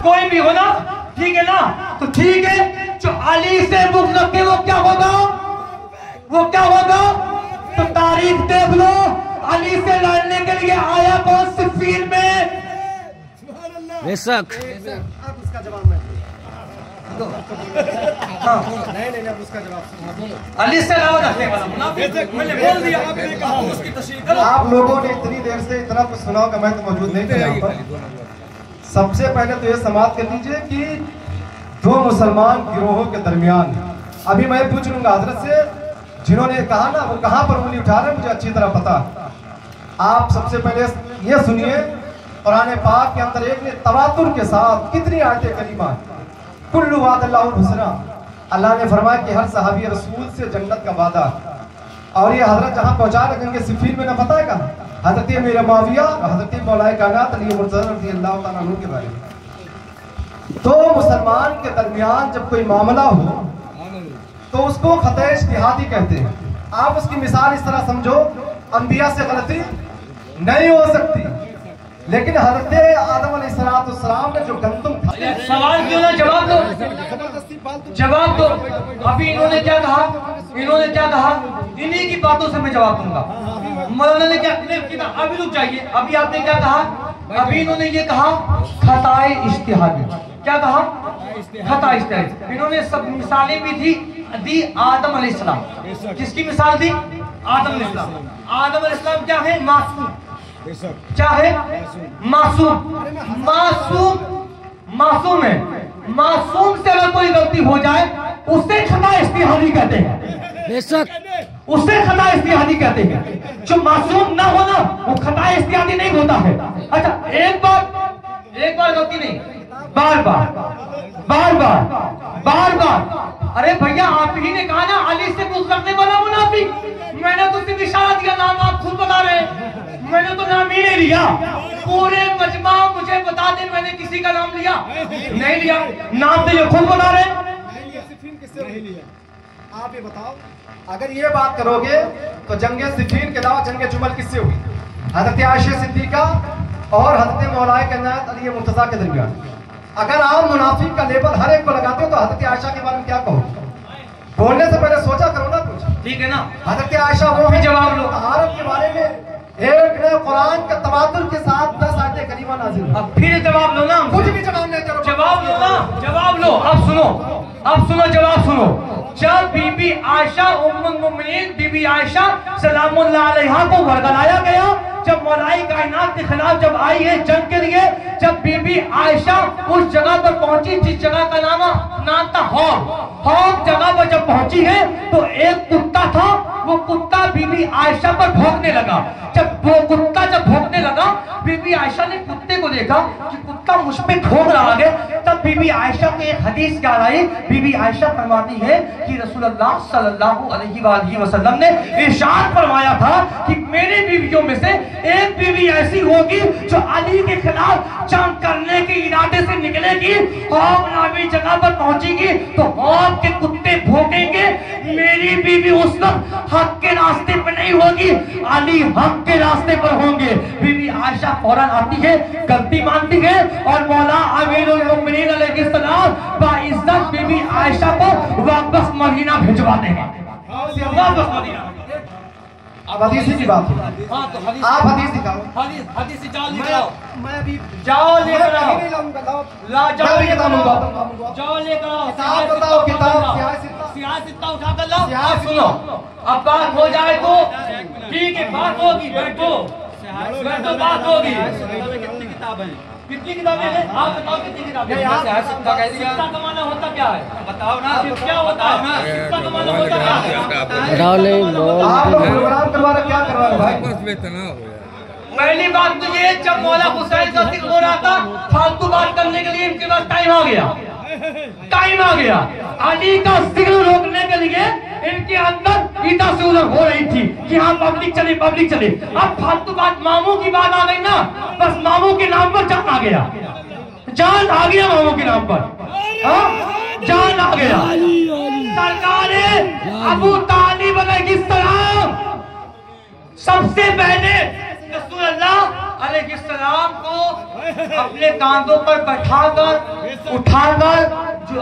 कोई भी हो ना, ठीक है ना, तो ठीक है। जो अली से बुग़्ज़ रखे वो क्या होगा, वो क्या होगा? तो तारीख देख लो, अली से लड़ने के लिए आया कौन सिफ़ीन में? बेशक। अब उसका जवाब मैं नहीं अब उसका जवाब अली से लड़ने वाला मुनाफिक, मैंने बोल दिया, आपने कहा उसकी तशरीह करो। आप लोगों ने इतनी देर से इतना कुछ सुना होगा, मैं तो मौजूद नहीं था यहाँ पर। सबसे पहले तो ये समाप्त कर दीजिए कि दो मुसलमान गिरोहों के दरमियान, अभी मैं पूछ लूंगा हजरत से, जिन्होंने कहा ना वो कहाँ पर उंगली उठा रहे हैं मुझे अच्छी तरह पता। आप सबसे पहले ये सुनिए, कुरान पाक के अंदर एक ने तवातुर के साथ कितनी आयतें करीमा, कुल्लु वादल्लाहुल हुस्ना, अल्लाह ने फरमाया कि हर सहाबी रसूल से जन्नत का वादा। और ये हजरत जहाँ पहुँचा रखेंगे सिफ़ीन में, ना पता है कहाँ? हजरत मीर मुआविया, हजरत मौलाए कायनात अली मुर्तज़ा रज़ियल्लाहु ताला अन्हु के बारे में। तो मुसलमान के दरमियान जब कोई मामला हो तो उसको ख़ता इज्तिहादी कहते हैं। आप उसकी मिसाल इस तरह समझो, अंबिया से गलती नहीं हो सकती, लेकिन हज़रत आदम अलैहिस्सलाम ने जो गंदम था, सवाल क्यों ना जवाब दो, जवाब दो। अभी इन्होंने क्या कहा, इन्होंने क्या कहा, इन्हीं की बातों से मैं जवाब दूंगा। मौलाना ने क्या, अभी रुक जाइए, अभी आपने क्या कहा? अभी इन्होंने ये कहा खताए इज्तिहादी, क्या कहा? खता इज्तिहादी। इन्होंने सब मिसालें भी दी आदम अलैहिस्सलाम। किसकी मिसाल दी? आदम अलैहिस्सलाम। आदम अलैहिस्सलाम क्या है? मासूम। क्या है? मासूम। मासूम, मासूम है। मासूम से अगर कोई गलती हो जाए उससे खता इज्तिहादी कहते हैं। बेशक, उससे खता इज्तिहादी कहते हैं। जो मासूम ना हो ना वो खता इज्तिहादी नहीं होता है। अच्छा, एक बार गलती नहीं, बार बार। अरे भैया आप ही ने कहा ना अली से बुग़्ज़ रखने वाला मुनाफिक। मैंने तो सिर्फ इशारा दिया, नाम आप खुद बता रहे हैं। मैंने तो नाम ही नहीं लिया। पूरे मजमा मुझे बता दे मैंने किसी का नाम लिया? नहीं लिया। नाम तो ये खुद बता रहे हैं। आप ये बताओ, अगर ये बात करोगे तो जंगे सिफ़ीन के अलावा जंगे जुमल किससे हुई? हज़रत आयशा सिद्दीक़ा और हज़रत मौलाए कायनात अली मुर्तज़ा के दरमियान। अगर आप मुनाफिक का लेबल हर एक को लगाते हो तो हज़रत आयशा के बारे में क्या कहो? बोलने से पहले सोचा करो ना कुछ, ठीक है ना? हज़रत आयशा वो भी जवाब लो। तहारत के बारे में एक ने कुरान के तवातुर के साथ 10 आयतें करीमा नाज़िल हुई। अब फिर जवाब लो ना। कुछ भी जवाब नहीं करो, जवाब लो ना, जवाब लो। अब सुनो, जवाब सुनो। जब बीबी आयशा उम्मुल मोमिनीन बीबी आयशा सलामुल्लाह अलैहा को वरगलाया गया, जब मौलाई कायनात के खिलाफ जब आई है जंग के लिए, जब बीबी आयशा उस जगह पर पहुंची जिस जगह का नाम था हौक जगह पर जब पहुंची है तो एक कुत्ता था, वो कुत्ता बीबी आयशा पर भौंकने लगा। जब वो कुत्ता भौंकने लगा, बीबी आयशा ने कुत्ते को देखा कि कुत्ता मुझ पे भौंक रहा है। तब बीबी आयशा के एक हदीस याद आई। बीबी आयशा फरमाती है कि रसूलुल्लाह सल्लल्लाहु अलैहि वसल्लम ने इरशाद फरमाया था कि मेरी बीवियों में से एक बीवी ऐसी होगी जो अली के खिलाफ जंग करने के इरादे से निकलेगी, हौक नामी जगह पर पहुंचेगी तो हौक के कुत्ते भौंकेंगे। मेरी बीवी उस वक्त हक के रास्ते पर नहीं होगी, अली हक के रास्ते पर होंगे। बीबी आयशा फौरन आती है, गलती मानती है और मौला अमीरुल मोमिनीन अलैहिस्सलाम बाइज्जत बीबी आयशा को वापस मदीना भिजवाते हैं। वापस मदीना। अब हदीस की बात है। हाँ, तो आप हदीस दिखाओ। हदीस जाओ लेकर आओ। मैं अभी जाओ लेकर आओ। नहीं लाऊंगा, ला जाओ लेकर आओ। लाऊंगा। जाओ लेकर आओ। किताब बताओ, किताब सियासत उठा कर लाओ। अब सुनो, अब बात हो जाए तो ठीक है, बात होगी। बैठो, बात होगी। कितनी किताबें हैं? आप बताओ कितनी किताबें हैं? सिक्का कमाना होता क्या है? बताओ ना। क्या होता है? सिक्का कमाना होता क्या है? आप लोग प्रोग्राम करवा रहे, क्या करवा रहे भाई? पहली बात तो ये, जब मौला हुसैन का जिक्र हो रहा था, फालतू बात करने के लिए इनके पास टाइम आ गया। अली का जिक्र रोकने के लिए इनके अंदर इतना से उधर हो रही थी कि हाँ पब्लिक चले। अब फालतू बात, मामू की बात आ गई ना, बस मामू के नाम पर जान आ गया मामू के नाम पर। जान आ गया। सरकार अबू तालिब अलैहिस्सलाम सबसे पहले रसूलुल्लाह अलैहिस्सलाम को अपने कांधों पर बैठाकर उठाकर जो